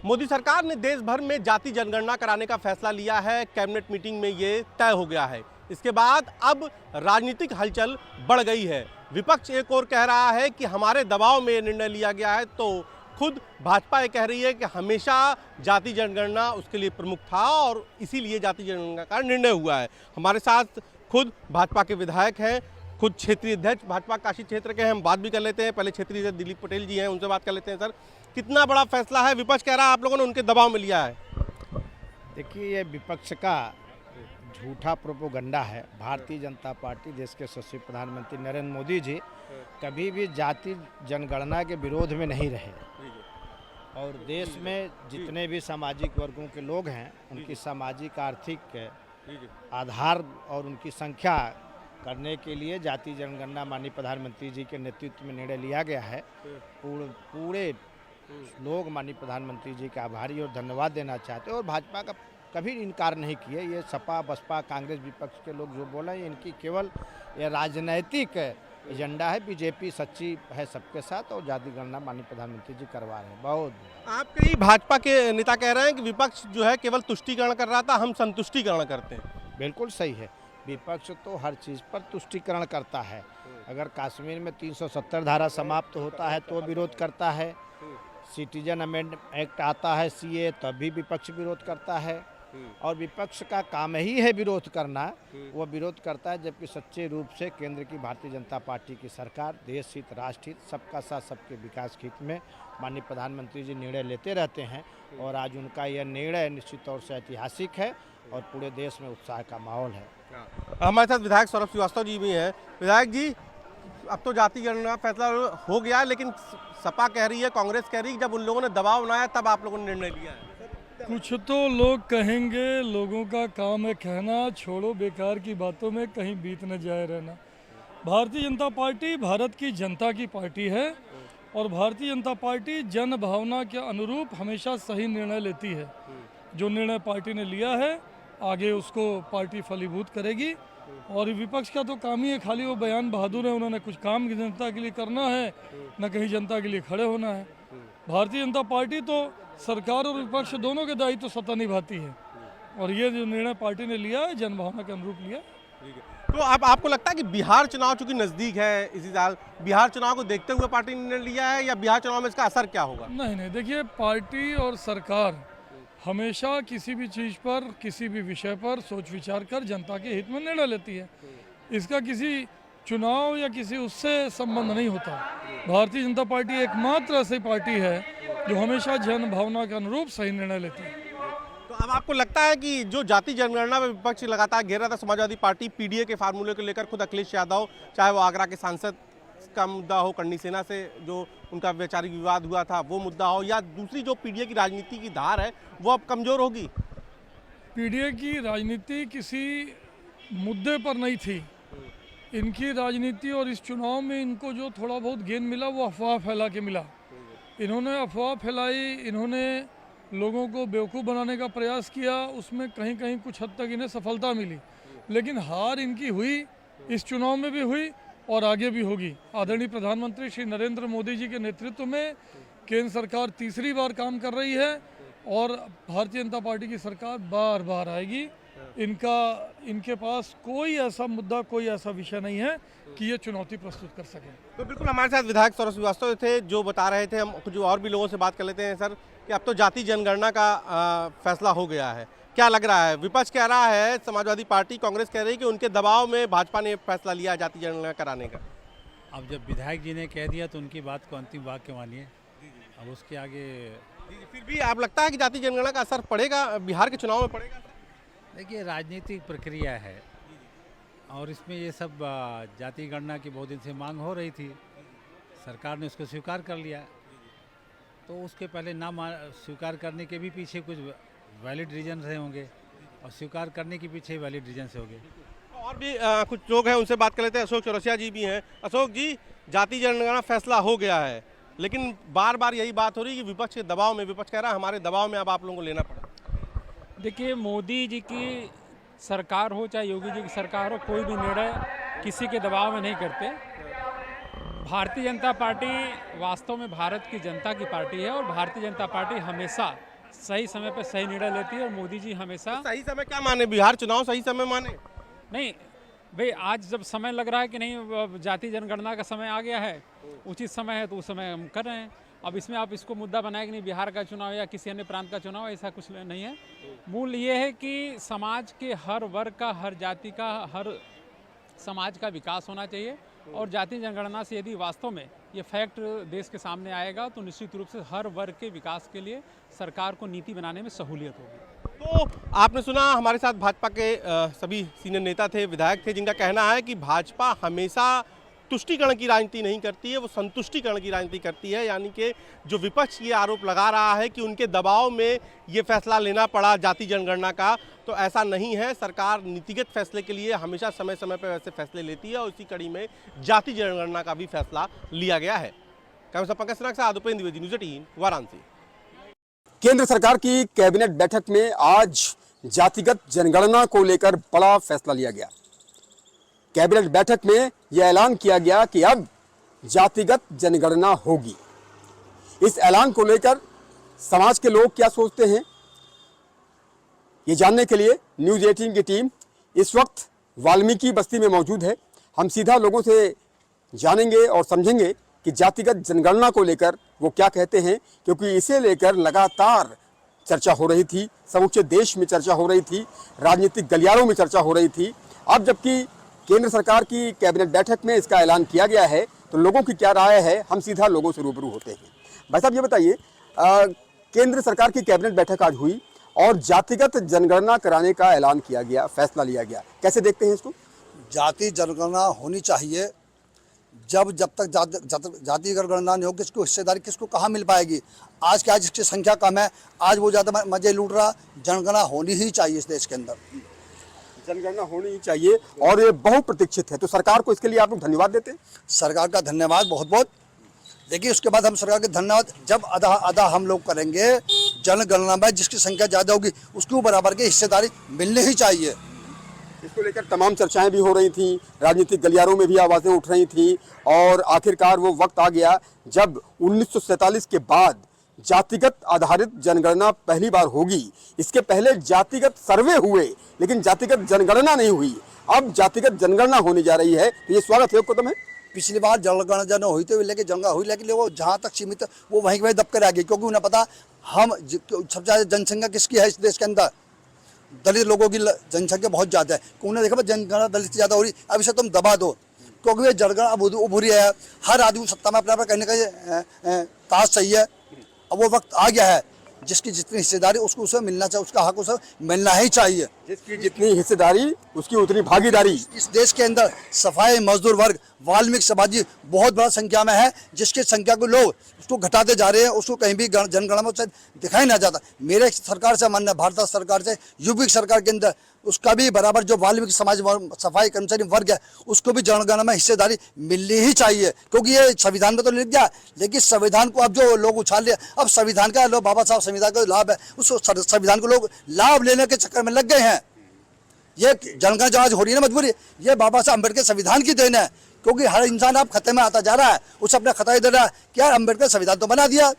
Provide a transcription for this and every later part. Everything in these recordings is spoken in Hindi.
मोदी सरकार ने देश भर में जाति जनगणना कराने का फैसला लिया है। कैबिनेट मीटिंग में ये तय हो गया है। इसके बाद अब राजनीतिक हलचल बढ़ गई है। विपक्ष एक और कह रहा है कि हमारे दबाव में ये निर्णय लिया गया है, तो खुद भाजपा ये कह रही है कि हमेशा जाति जनगणना उसके लिए प्रमुख था और इसीलिए जाति जनगणना का निर्णय हुआ है। हमारे साथ खुद भाजपा के विधायक हैं, खुद क्षेत्रीय अध्यक्ष भाजपा काशी क्षेत्र के हैं। हम बात भी कर लेते हैं। पहले क्षेत्रीय अध्यक्ष दिलीप पटेल जी हैं, उनसे बात कर लेते हैं। सर, कितना बड़ा फैसला है? विपक्ष कह रहा है आप लोगों ने उनके दबाव में लिया है। देखिए, ये विपक्ष का झूठा प्रोपोगंडा है। भारतीय जनता पार्टी, देश के यशस्वी प्रधानमंत्री नरेंद्र मोदी जी कभी भी जाति जनगणना के विरोध में नहीं रहे और देश में जितने भी सामाजिक वर्गों के लोग हैं उनकी सामाजिक आर्थिक आधार और उनकी संख्या करने के लिए जाति जनगणना माननीय प्रधानमंत्री जी के नेतृत्व में निर्णय लिया गया है। पूरे लोग माननीय प्रधानमंत्री जी का आभारी और धन्यवाद देना चाहते हैं और भाजपा का कभी इनकार नहीं किए। ये सपा बसपा कांग्रेस विपक्ष के लोग जो बोले इनकी केवल ये राजनैतिक एजेंडा है। बीजेपी सच्ची है सबके साथ और जाति गणना माननीय प्रधानमंत्री जी करवा रहे हैं। बहुत आप कई भाजपा के नेता कह रहे हैं कि विपक्ष जो है केवल तुष्टीकरण कर रहा था, हम संतुष्टीकरण करते हैं। बिल्कुल सही है। विपक्ष तो हर चीज़ पर तुष्टीकरण करता है। अगर कश्मीर में 370 धारा समाप्त होता है तो विरोध करता है। सिटीजन अमेंडमेंट एक्ट आता है सीए, तब भी विपक्ष विरोध करता है और विपक्ष का काम ही है विरोध करना। वो विरोध करता है, जबकि सच्चे रूप से केंद्र की भारतीय जनता पार्टी की सरकार देश हित, राष्ट्र हित, सबका साथ सबके विकास के हित में माननीय प्रधानमंत्री जी निर्णय लेते रहते हैं और आज उनका यह निर्णय निश्चित तौर से ऐतिहासिक है और पूरे देश में उत्साह का माहौल है। हमारे साथ विधायक सौरभ श्रीवास्तव जी भी हैं। विधायक जी, अब तो जाति जनगणना फैसला हो गया, लेकिन सपा कह रही है, कांग्रेस कह रही है, जब उन लोगों ने दबाव बनाया तब आप लोगों ने निर्णय लिया है। कुछ तो लोग कहेंगे, लोगों का काम है कहना। छोड़ो बेकार की बातों में कहीं बीत न जाए रहना। भारतीय जनता पार्टी भारत की जनता की पार्टी है और भारतीय जनता पार्टी जन भावना के अनुरूप हमेशा सही निर्णय लेती है। जो निर्णय पार्टी ने लिया है आगे उसको पार्टी फलीभूत करेगी और विपक्ष का तो काम ही है खाली वो बयान बहादुर है। उन्होंने कुछ काम की जनता के लिए करना है, न कहीं जनता के लिए खड़े होना है। भारतीय जनता पार्टी तो सरकार और विपक्ष दोनों के दायित्व सत्ता निभाती है और ये जो निर्णय पार्टी ने लिया है जनभावना के अनुरूप लिया। तो अब आपको लगता है कि बिहार चुनाव चूंकि नज़दीक है, इसी साल बिहार चुनाव को देखते हुए पार्टी ने निर्णय लिया है, या बिहार चुनाव में इसका असर क्या होगा? नहीं, देखिए, पार्टी और सरकार हमेशा किसी भी चीज़ पर, किसी भी विषय पर सोच विचार कर जनता के हित में निर्णय लेती है। इसका किसी चुनाव या किसी उससे संबंध नहीं होता। भारतीय जनता पार्टी एकमात्र ऐसी पार्टी है जो हमेशा जन भावना के अनुरूप सही निर्णय लेती है। तो अब आपको लगता है कि जो जाति जनगणना में विपक्ष लगातार घेर रहा था, समाजवादी पार्टी पीडीए के फार्मूले को लेकर खुद अखिलेश यादव, चाहे वो आगरा के सांसद का मुद्दा हो, करनी सेना से जो उनका वैचारिक विवाद हुआ था वो मुद्दा हो, या दूसरी जो पीडीए की राजनीति की धार है वो अब कमजोर होगी? पीडीए की राजनीति किसी मुद्दे पर नहीं थी। इनकी राजनीति और इस चुनाव में इनको जो थोड़ा बहुत गेन मिला वो अफवाह फैला के मिला। इन्होंने अफवाह फैलाई, इन्होंने लोगों को बेवकूफ़ बनाने का प्रयास किया, उसमें कहीं कहीं कुछ हद तक इन्हें सफलता मिली, लेकिन हार इनकी हुई, इस चुनाव में भी हुई और आगे भी होगी। आदरणीय प्रधानमंत्री श्री नरेंद्र मोदी जी के नेतृत्व में केंद्र सरकार तीसरी बार काम कर रही है और भारतीय जनता पार्टी की सरकार बार बार आएगी। इनके पास कोई ऐसा मुद्दा, कोई ऐसा विषय नहीं है कि ये चुनौती प्रस्तुत कर सके। तो बिल्कुल हमारे साथ विधायक सौरभ श्रीवास्तव थे जो बता रहे थे। हम कुछ और भी लोगों से बात कर लेते हैं। सर, कि अब तो जाति जनगणना का फैसला हो गया है, क्या लग रहा है? विपक्ष कह रहा है, समाजवादी पार्टी कांग्रेस कह रही है कि उनके दबाव में भाजपा ने फैसला लिया जाति जनगणना कराने का। अब जब विधायक जी ने कह दिया तो उनकी बात को अंतिम वाक्य मानिए। अब उसके आगे फिर भी आप लगता है कि जाति जनगणना का असर पड़ेगा बिहार के चुनाव में पड़ेगा? देखिए, राजनीतिक प्रक्रिया है और इसमें ये सब जाति गणना की बहुत दिन से मांग हो रही थी। सरकार ने उसको स्वीकार कर लिया, तो उसके पहले ना स्वीकार करने के भी पीछे कुछ वैलिड रीजन रहे होंगे और स्वीकार करने के पीछे वैलिड रीजन से होंगे। और भी कुछ लोग हैं, उनसे बात कर लेते हैं। अशोक चौरसिया जी भी हैं। अशोक जी, जाति जनगणना फैसला हो गया है, लेकिन बार बार यही बात हो रही है कि विपक्ष के दबाव में, विपक्ष कह रहा है हमारे दबाव में अब आप लोगों को लेना पड़ा। देखिए, मोदी जी की सरकार हो चाहे योगी जी की सरकार हो, कोई भी निर्णय किसी के दबाव में नहीं करते। भारतीय जनता पार्टी वास्तव में भारत की जनता की पार्टी है और भारतीय जनता पार्टी हमेशा सही समय पर सही निर्णय लेती है और मोदी जी हमेशा सही समय क्या माने, बिहार चुनाव सही समय माने? नहीं भाई, आज जब समय लग रहा है कि नहीं अब जाति जनगणना का समय आ गया है, उचित समय है, तो उस समय हम कर रहे हैं। अब इसमें आप इसको मुद्दा बनाए कि नहीं बिहार का चुनाव या किसी अन्य प्रांत का चुनाव, ऐसा कुछ नहीं है। मूल ये है कि समाज के हर वर्ग का, हर जाति का, हर समाज का विकास होना चाहिए और जाति जनगणना से यदि वास्तव में ये फैक्ट देश के सामने आएगा तो निश्चित रूप से हर वर्ग के विकास के लिए सरकार को नीति बनाने में सहूलियत होगी। तो आपने सुना, हमारे साथ भाजपा के सभी सीनियर नेता थे, विधायक थे, जिनका कहना है कि भाजपा हमेशा तुष्टीकरण की राजनीति नहीं करती है, वो संतुष्टिकरण की राजनीति करती है। यानी कि जो विपक्ष ये आरोप लगा रहा है कि उनके दबाव में ये फैसला लेना पड़ा जाति जनगणना का, तो ऐसा नहीं है। सरकार नीतिगत फैसले के लिए हमेशा समय समय पर वैसे फैसले लेती है और इसी कड़ी में जाति जनगणना का भी फैसला लिया गया है। कैमरा पंकज सिन्हा के साथ उपेंद्र द्विवेदी, न्यूज़ 18 वाराणसी। केंद्र सरकार की कैबिनेट बैठक में आज जातिगत जनगणना को लेकर बड़ा फैसला लिया गया। कैबिनेट बैठक में यह ऐलान किया गया कि अब जातिगत जनगणना होगी। इस ऐलान को लेकर समाज के लोग क्या सोचते हैं, ये जानने के लिए न्यूज़ 18 की टीम इस वक्त वाल्मीकि बस्ती में मौजूद है। हम सीधा लोगों से जानेंगे और समझेंगे कि जातिगत जनगणना को लेकर वो क्या कहते हैं, क्योंकि इसे लेकर लगातार चर्चा हो रही थी, समूचे देश में चर्चा हो रही थी, राजनीतिक गलियारों में चर्चा हो रही थी। अब जबकि केंद्र सरकार की कैबिनेट बैठक में इसका ऐलान किया गया है, तो लोगों की क्या राय है, हम सीधा लोगों से रूबरू होते हैं। भाई साहब, ये बताइए, केंद्र सरकार की कैबिनेट बैठक आज हुई और जातिगत जनगणना कराने का ऐलान किया गया, फैसला लिया गया, कैसे देखते हैं इसको? जाति जनगणना होनी चाहिए। जब तक जाति जनगणना नहीं होगी, किसको हिस्सेदारी, किसको कहाँ मिल पाएगी? आज क्या, जिसकी संख्या कम है, आज वो ज़्यादा मजे लूट रहा। जनगणना होनी ही चाहिए इस देश के अंदर, जनगणना होनी ही चाहिए और ये बहुप्रतीक्षित है। तो सरकार को इसके लिए आप लोग धन्यवाद देते हैं? सरकार का धन्यवाद बहुत बहुत। देखिए, उसके बाद हम सरकार के धन्यवाद जब आधा हम लोग करेंगे। जनगणना में जिसकी संख्या ज़्यादा होगी उसको बराबर की हिस्सेदारी मिलनी ही चाहिए। इसको लेकर तमाम चर्चाएं भी हो रही थी, राजनीतिक गलियारों में भी आवाज़ें उठ रही थी और आखिरकार वो वक्त आ गया जब 1947 के बाद जातिगत आधारित जनगणना पहली बार होगी। इसके पहले जातिगत सर्वे हुए लेकिन जातिगत जनगणना नहीं हुई। अब जातिगत जनगणना होने जा रही है, तो ये स्वागत योग्य कदम है। पिछली बार जनगणना हुई तो लेकिन जनगणना हुई, लेकिन वो जहाँ तक सीमित वो वहीं के वहीं दब कर आ गई, क्योंकि उन्हें पता हम सबसे ज़्यादा जनसंख्या किसकी है इस देश के अंदर, दलित लोगों की जनसंख्या बहुत ज़्यादा है। उन्होंने देखा जनगणना दलित से ज़्यादा हो रही, अब इसे तुम दबा दो, क्योंकि ये जनगणना अब उभरी है। हर आदमी सत्ता में अपना कहीं ना कहीं ताज सही है। अब वो वक्त आ गया है, जिसकी जितनी हिस्सेदारी उसको उसे मिलना चाहिए, उसका हक उसे मिलना ही चाहिए। जिसकी जितनी हिस्सेदारी उसकी उतनी भागीदारी। इस देश के अंदर सफाई मजदूर वर्ग, वाल्मीकि समाजी बहुत बड़ा संख्या में है, जिसकी संख्या को लोग उसको घटाते जा रहे हैं। उसको कहीं भी जनगणना में दिखाई ना जाता। मेरे सरकार से मानना, भारत सरकार से, यूपी सरकार के अंदर उसका भी बराबर जो वाल्मीकि समाज सफाई कर्मचारी वर्ग है उसको भी जनगणना में हिस्सेदारी मिलनी ही चाहिए, क्योंकि ये संविधान में तो लिख दिया, लेकिन संविधान को अब जो लोग उछाल रहे, अब संविधान का लोग, बाबा साहब संविधान का लाभ है, उस संविधान को लोग लाभ लेने के चक्कर में लग गए हैं। ये जनगणना जो आज हो रही है ना मजबूरी, ये बाबा साहब अम्बेडकर संविधान की देन है, क्योंकि हर इंसान अब खतरे में आता जा रहा है, उसे अपना खतरा दे रहा है। क्या अम्बेडकर संविधान तो बना दिया,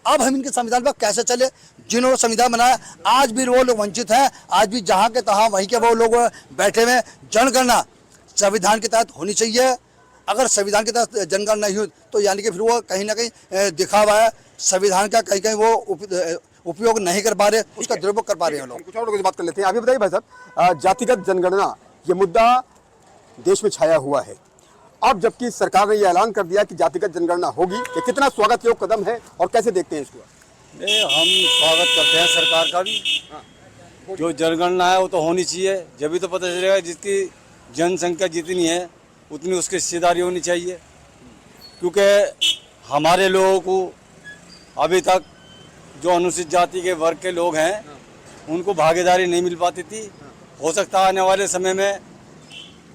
अब हम इनके संविधान पर कैसे चले? जिन्होंने संविधान बनाया आज भी वो लोग वंचित हैं, आज भी जहाँ के तहाँ वहीं के वो लोग बैठे हुए। जनगणना संविधान के तहत होनी चाहिए। अगर संविधान के तहत जनगणना नहीं हुई तो यानी कि फिर वो कहीं ना कहीं दिखावा है, संविधान का कहीं कहीं वो उपयोग नहीं कर पा रहे, उसका दुरुपयोग कर पा रहे हैं लोग। कुछ और लोगों से बात कर लेते हैं। अभी बताइए भाई साहब, जातिगत जनगणना ये मुद्दा देश में छाया हुआ है। अब जबकि सरकार ने ये ऐलान कर दिया कि जातिगत जनगणना होगी, ये कितना स्वागत योग्य कदम है और कैसे देखते हैं इसको? हम स्वागत करते हैं सरकार का भी। जो जनगणना है वो तो होनी चाहिए, जब भी तो पता चलेगा जिसकी जनसंख्या जितनी है उतनी उसकी हिस्सेदारी होनी चाहिए। क्योंकि हमारे लोगों को अभी तक जो अनुसूचित जाति के वर्ग के लोग हैं उनको भागीदारी नहीं मिल पाती थी। हो सकता है आने वाले समय में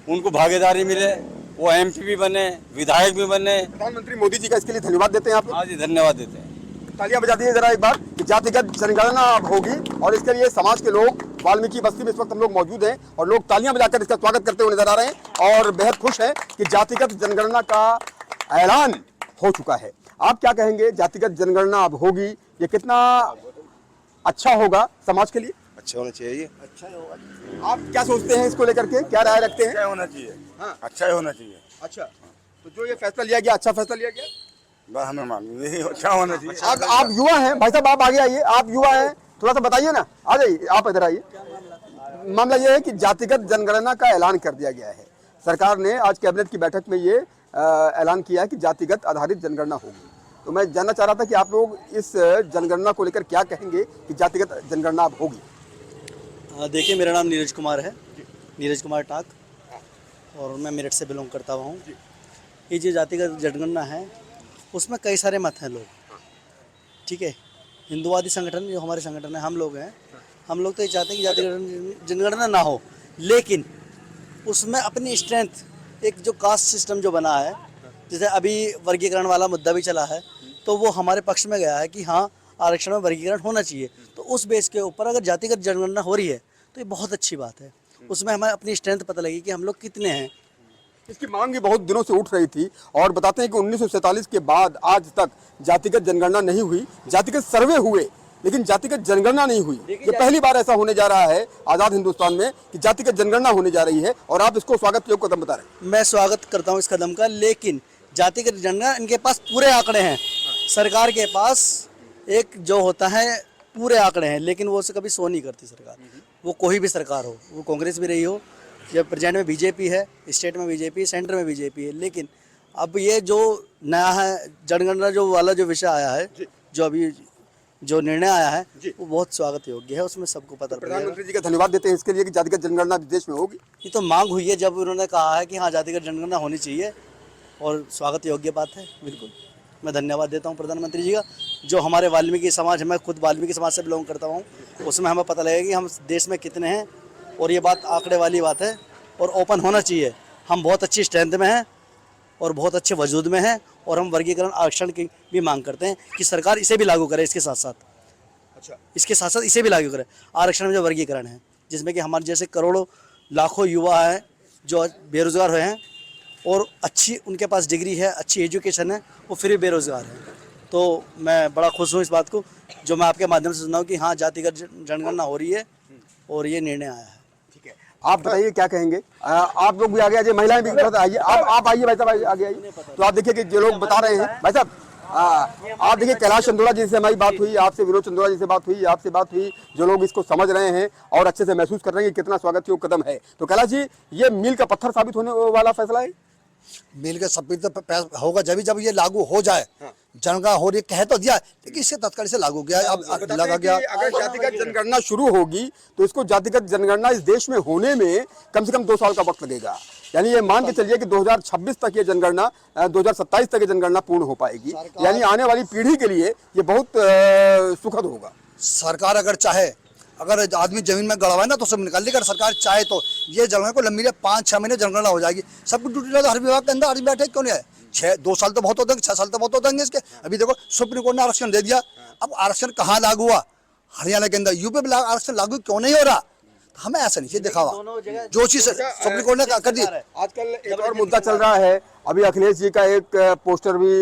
उनको भागीदारी मिले, वो MP भी बने, विधायक भी बने। प्रधानमंत्री मोदी जी का इसके लिए धन्यवाद देते हैं आप? हाँ जी, धन्यवाद देते हैं। तालियां बजा दीजिए जरा एक बार कि जातिगत जनगणना अब होगी और इसके लिए समाज के लोग, वाल्मीकि बस्ती में इस वक्त हम लोग मौजूद हैं और लोग तालियां बजाकर इसका स्वागत करते हुए नजर आ रहे हैं और बेहद खुश हैं कि जातिगत जनगणना का ऐलान हो चुका है। आप क्या कहेंगे, जातिगत जनगणना अब होगी, ये कितना अच्छा होगा समाज के लिए? अच्छा होना चाहिए। अच्छा होगा। आप क्या सोचते हैं इसको लेकर के, क्या राय रखते हैं? अच्छा होना चाहिए। हाँ। अच्छा ही होना चाहिए। अच्छा, तो जो ये फैसला लिया गया, अच्छा फैसला लिया गया? बस हमें मालूम नहीं, अच्छा होना चाहिए। आप युवा हैं भाई साहब, आप आगे आइए, आप युवा हैं, थोड़ा सा बताइए ना, आ जाइए, आप इधर आइए। मामला ये है कि जातिगत जनगणना का ऐलान कर दिया गया है। सरकार ने आज कैबिनेट की बैठक में ये ऐलान किया है कि जातिगत आधारित जनगणना होगी। तो मैं जानना चाह रहा था कि आप लोग इस जनगणना को लेकर क्या कहेंगे कि जातिगत जनगणना अब होगी? देखिए, मेरा नाम नीरज कुमार है, नीरज कुमार टाक, और मैं मेरठ से बिलोंग करता हूँ। ये जो जातिगत जनगणना है उसमें कई सारे मत हैं लोग, ठीक है। हिंदुवादी संगठन जो हमारे संगठन है, हम लोग हैं, हम लोग तो ये चाहते हैं कि जातिगत जनगणना ना हो, लेकिन उसमें अपनी स्ट्रेंथ, एक जो कास्ट सिस्टम जो बना है, जैसे अभी वर्गीकरण वाला मुद्दा भी चला है, तो वो हमारे पक्ष में गया है कि हाँ, आरक्षण में वर्गीकरण होना चाहिए। तो उस बेस के ऊपर अगर जातिगत जनगणना हो रही है तो ये बहुत अच्छी बात है। उसमें हमें अपनी स्ट्रेंथ पता लगी कि हम लोग कितने हैं। इसकी मांग भी बहुत दिनों से उठ रही थी और बताते हैं कि 1947 के बाद आज तक जातिगत जनगणना नहीं हुई। जातिगत सर्वे हुए लेकिन जातिगत जनगणना नहीं हुई। ये पहली बार ऐसा होने जा रहा है आज़ाद हिंदुस्तान में कि जातिगत जनगणना होने जा रही है और आप इसको स्वागत योग्य कदम बता रहे हैं। मैं स्वागत करता हूँ इस कदम का, लेकिन जातिगत जनगणना, इनके पास पूरे आंकड़े हैं, सरकार के पास एक जो होता है पूरे आंकड़े हैं, लेकिन वो उसे कभी शो नहीं करती सरकार। वो कोई भी सरकार हो, वो कांग्रेस भी रही हो, जब प्रेजेंट में बीजेपी है, स्टेट में बीजेपी, सेंटर में बीजेपी है, लेकिन अब ये जो नया है जनगणना जो वाला जो विषय आया है, जो अभी जो निर्णय आया है, वो बहुत स्वागत योग्य है। उसमें सबको पता पड़ेगा। प्रधानमंत्री जी का धन्यवाद देते हैं इसके लिए कि जातिगत जनगणना देश में होगी। ये तो मांग हुई है जब उन्होंने कहा है कि हाँ, जातिगत जनगणना होनी चाहिए, और स्वागत योग्य बात है। बिल्कुल मैं धन्यवाद देता हूँ प्रधानमंत्री जी का। जो हमारे वाल्मीकि समाज, मैं खुद वाल्मीकि समाज से बिलोंग करता हूँ, उसमें हमें पता लगेगा कि हम देश में कितने हैं, और ये बात आंकड़े वाली बात है, और ओपन होना चाहिए। हम बहुत अच्छी स्ट्रेंथ में हैं और बहुत अच्छे वजूद में हैं, और हम वर्गीकरण आरक्षण की भी मांग करते हैं कि सरकार इसे भी लागू करे। इसके साथ साथ इसके साथ साथ इसे भी लागू करे। आरक्षण में जो वर्गीकरण है, जिसमें कि हमारे जैसे करोड़ों लाखों युवा हैं जो बेरोजगार हुए हैं, और अच्छी उनके पास डिग्री है, अच्छी एजुकेशन है, वो फिर भी बेरोजगार हैं। तो मैं बड़ा खुश हूँ इस बात को, जो मैं आपके माध्यम से सुनाऊँ कि हाँ, जातिगत जनगणना हो रही है और ये निर्णय आया है। ठीक है, आप बताइए क्या कहेंगे? आप लोग भी आगे आइए, महिलाएं भी आइए, आप आइए भाई साहब, आगे आइए। तो आप देखिए कि जो लोग बता रहे हैं भाई साहब, आप देखिए कैलाश चंदोला जी से हमारी बात हुई, आपसे विनोद चंदोला जी से बात हुई, आपसे बात हुई, जो लोग इसको समझ रहे हैं और अच्छे से महसूस कर रहे हैं कि कितना स्वागत योग्य कदम है। तो कैलाश जी, ये मील का पत्थर साबित होने वाला फैसला है। मिल के सब तो होगा जब ये लागू हो जाए। जनगणना हो रही कह तो दिया, लेकिन इससे तत्काल से लागू किया, अब लगा गया। अगर जातिगत जनगणना शुरू होगी तो इसको जातिगत जनगणना इस देश में होने में कम से कम 2 साल का वक्त लगेगा। यानी ये मान के चलिए कि 2026 तक ये जनगणना, 2027 तक ये जनगणना पूर्ण हो पाएगी। यानी आने वाली पीढ़ी के लिए ये बहुत सुखद होगा। सरकार अगर चाहे, अगर आदमी जमीन में गड़वाए ना तो सब निकाल लेगा। सरकार चाहे तो ये जनगणना को लंबी 5-6 महीने जनगणना हो जाएगी। सबको ड्यूटी लगा, हर विभाग के अंदर आदमी बैठे क्यों नहीं है। 2 साल तो बहुत होते हैं, 6 साल तो बहुत होते हैं इसके। अभी देखो सुप्रीम कोर्ट ने आरक्षण दे दिया, अब आरक्षण कहाँ लागू हुआ? हरियाणा के अंदर। यूपी में आरक्षण लागू क्यों नहीं हो रहा? हमें ऐसा नहीं देखा हुआ, जो चीज सुप्रीम कोर्ट ने कर दी। आजकल एक और मुद्दा चल रहा है, अभी अखिलेश जी का एक पोस्टर भी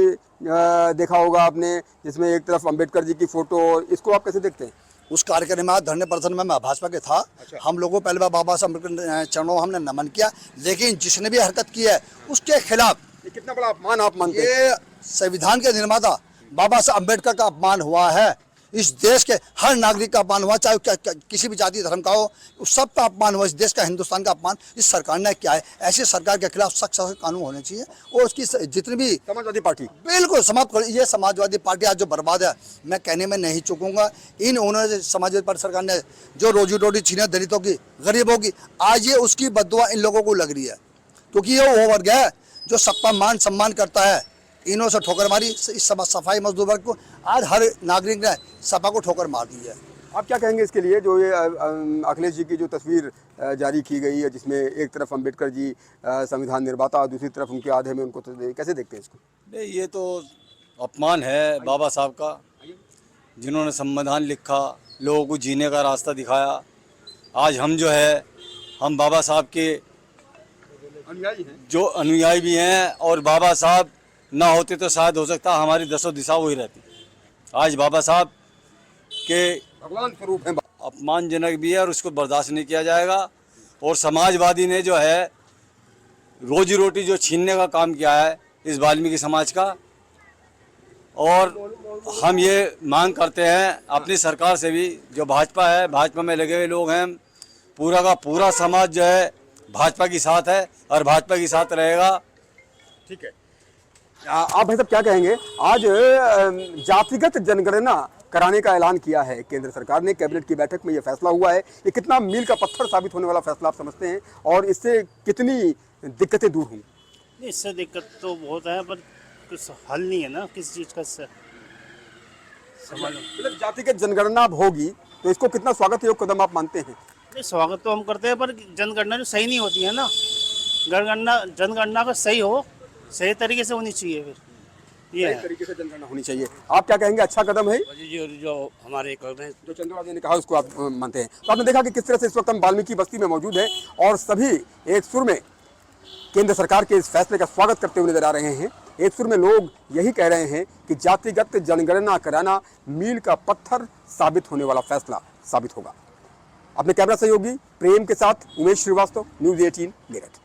देखा होगा आपने, जिसमें एक तरफ अंबेडकर जी की फोटो, इसको आप कैसे देखते हैं? उस कार्यक्रम में धरने प्रदर्शन में मैं भाजपा के था। हम लोगों को पहले बार बाबा साहब अम्बेडकर चरणों में हमने नमन किया, लेकिन जिसने भी हरकत की है उसके खिलाफ ये कितना बड़ा अपमान आप मानते हैं? ये संविधान के निर्माता बाबा साहब अम्बेडकर का अपमान हुआ है। इस देश के हर नागरिक का अपमान हुआ, चाहे किसी भी जाति धर्म का हो, उस सब का अपमान हुआ। इस देश का, हिंदुस्तान का अपमान इस सरकार ने किया है। ऐसी सरकार के खिलाफ सख्त कानून होने चाहिए, और उसकी जितनी भी समाजवादी पार्टी बिल्कुल समाप्त कर। ये समाजवादी पार्टी आज जो बर्बाद है, मैं कहने में नहीं चूकूंगा। उन्होंने समाजवादी पार्टी सरकार ने जो रोजी रोटी छीने दलितों की, गरीबों की, आज ये उसकी बददुआ इन लोगों को लग रही है, क्योंकि ये वो वर्ग है जो सबका मान सम्मान करता है। इन्हों से ठोकर मारी इस सफाई मजदूर वर्ग को, आज हर नागरिक ने सपा को ठोकर मार दी है। आप क्या कहेंगे इसके लिए, जो ये अखिलेश जी की जो तस्वीर जारी की गई है, जिसमें एक तरफ अंबेडकर जी संविधान निर्माता और दूसरी तरफ उनके आधे में उनको, कैसे देखते हैं इसको? नहीं, ये तो अपमान है बाबा साहब का, जिन्होंने संविधान लिखा, लोगों को जीने का रास्ता दिखाया। आज हम जो है, हम बाबा साहब के जो अनुयायी भी हैं, और बाबा साहब ना होते तो शायद हो सकता हमारी 10 दिशा वही रहती। आज बाबा साहब के भगवान स्वरूप हैं। अपमानजनक भी है और उसको बर्दाश्त नहीं किया जाएगा। और समाजवादी ने जो है रोजी रोटी जो छीनने का काम किया है इस वाल्मीकि समाज का, और हम ये मांग करते हैं अपनी सरकार से भी, जो भाजपा है, भाजपा में लगे हुए लोग हैं, पूरा का पूरा समाज जो है भाजपा के साथ है और भाजपा के साथ रहेगा। ठीक है, आप भाई साहब क्या कहेंगे? आज जातिगत जनगणना कराने का ऐलान किया है केंद्र सरकार ने, कैबिनेट की बैठक में ये फैसला हुआ है। ये कितना मील का पत्थर साबित होने वाला फैसला आप समझते हैं, और इससे कितनी दिक्कतें दूर होंगी? इससे दिक्कत तो बहुत है, पर कुछ हल नहीं है ना किसी चीज़ का। इससे मतलब जातिगत जनगणना अब होगी तो इसको कितना स्वागत योग्य कदम आप मानते हैं? नहीं, स्वागत तो हम करते हैं, पर जनगणना जो सही नहीं होती है ना। जनगणना का सही हो, सही तरीके से होनी चाहिए। फिर ये सही तरीके से जनगणना होनी चाहिए। आप क्या कहेंगे, अच्छा कदम है जो हमारे कर रहे हैं, जो चंद्रमा जी ने कहा उसको आप मानते हैं? तो आपने देखा कि किस तरह से इस वक्त हम वाल्मीकि बस्ती में मौजूद हैं और सभी एक सुर में केंद्र सरकार के इस फैसले का स्वागत करते हुए नजर आ रहे हैं। एक सुर में लोग यही कह रहे हैं कि जातिगत जनगणना कराना मील का पत्थर साबित होने वाला फैसला साबित होगा। अपने कैमरा सहयोगी प्रेम के साथ उमेश श्रीवास्तव, न्यूज़ 18 मेरठ।